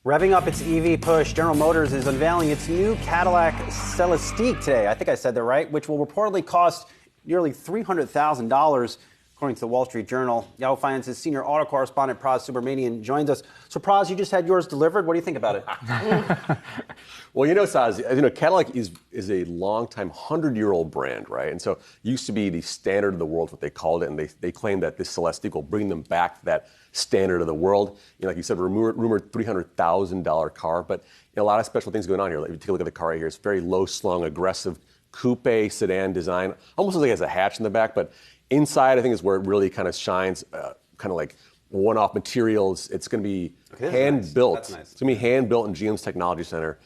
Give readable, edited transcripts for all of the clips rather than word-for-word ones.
Revving up its EV push, General Motors is unveiling its new Cadillac Celestiq today. I think I said that right, which will reportedly cost nearly $300,000, according to the Wall Street Journal. Yahoo Finance's senior auto correspondent Pras Subramanian joins us. So, Pras, you just had yours delivered. What do you think about it? Well, Saz, Cadillac is a long-time, 100-year-old brand, right? And so it used to be the standard of the world, what they called it, and they claim that this Celestiq will bring them back to that standard of the world. Like you said, rumored $300,000 car, but a lot of special things going on here. Like, if you take a look at the car right here, it's very low-slung, aggressive coupe sedan design. Almost looks like it has a hatch in the back, but inside, I think, is where it really kind of shines, kind of like one-off materials. It's going to be hand-built. That's nice. It's going to be hand-built in GM's Technology Center,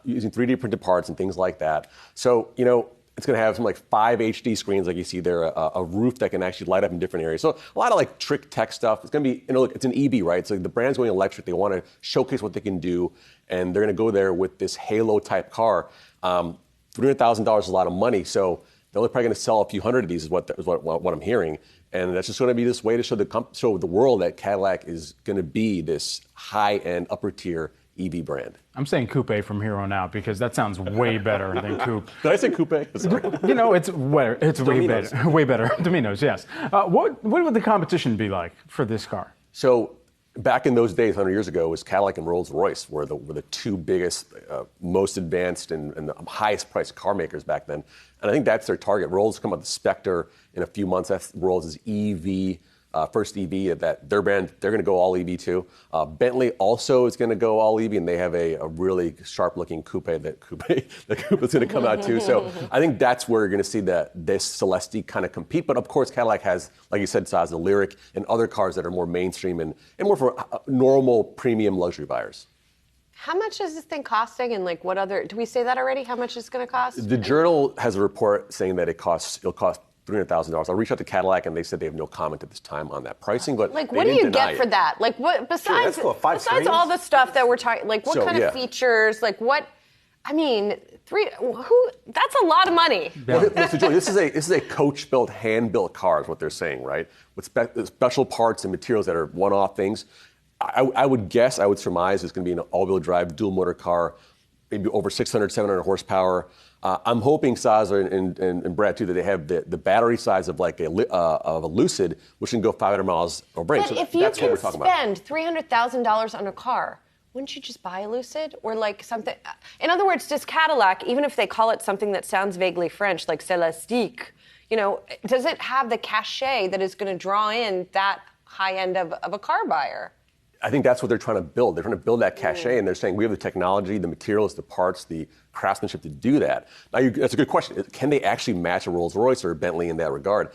using 3D printed parts and things like that. So, it's going to have some 5 HD screens, like you see there, a roof that can actually light up in different areas. So a lot of trick tech stuff. It's going to be, look, it's an EV, right? So the brand's going electric. They want to showcase what they can do, and they're going to go there with this Halo-type car. $300,000 is a lot of money, so they're only probably going to sell a few hundred of these, is what I'm hearing. And that's just going to be this way to show the world that Cadillac is going to be this high-end, upper-tier EV brand. I'm saying coupe from here on out because that sounds way better than coupe. Did I say coupe? It's way better. Domino's, yes. What would the competition be like for this car? So back in those days, 100 years ago, it was Cadillac and Rolls-Royce were the two biggest, most advanced and the highest priced car makers back then. And I think that's their target. Rolls come out with the Spectre in a few months. That's Rolls' EV. First EV that their brand, they're going to go all EV too. Bentley also is going to go all EV, and they have a really sharp-looking coupe. The coupe is going to come out too. So I think that's where you're going to see this Celestiq kind of compete. But of course, Cadillac has, like you said, Saz, the Lyriq and other cars that are more mainstream and more for normal premium luxury buyers. How much is this thing costing, and what other? Do we say that already? How much it's going to cost? The Journal has a report saying that it'll cost $300,000. I reached out to Cadillac, and they said they have no comment at this time on that pricing. But what do you get for that? What besides cool. besides all the stuff that we're talking? What kind of features? What? I mean, that's a lot of money. Yeah. So Joey, this is a coach-built, hand-built car, is what they're saying, right? With special parts and materials that are one-off things. I would surmise it's going to be an all-wheel drive, dual-motor car, maybe over 600, 700 horsepower. I'm hoping, Saz and Brad, too, that they have the battery size of a Lucid, which can go 500 miles or break. But so if you can spend $300,000 on a car, wouldn't you just buy a Lucid or something? In other words, does Cadillac, even if they call it something that sounds vaguely French, like Celestiq, does it have the cachet that is going to draw in that high end of a car buyer? I think that's what they're trying to build. They're trying to build that cachet, and they're saying we have the technology, the materials, the parts, the craftsmanship to do that. Now, that's a good question. Can they actually match a Rolls-Royce or a Bentley in that regard?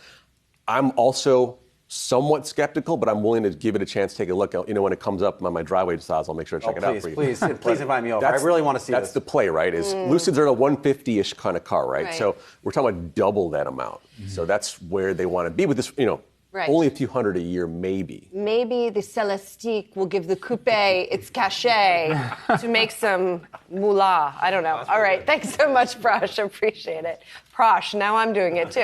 I'm also somewhat skeptical, but I'm willing to give it a chance, take a look. When it comes up on my driveway, Saz, I'll make sure to check it out for you. Please invite me over. I really want to see this. That's the play, right? Lucids are a 150-ish kind of car, right? So we're talking about double that amount. So that's where they want to be with this, Right. Only a few hundred a year, maybe. Maybe the Celestiq will give the coupe its cachet to make some moolah. I don't know. All right. Thanks so much, Prash. Appreciate it. Prash, now I'm doing it too.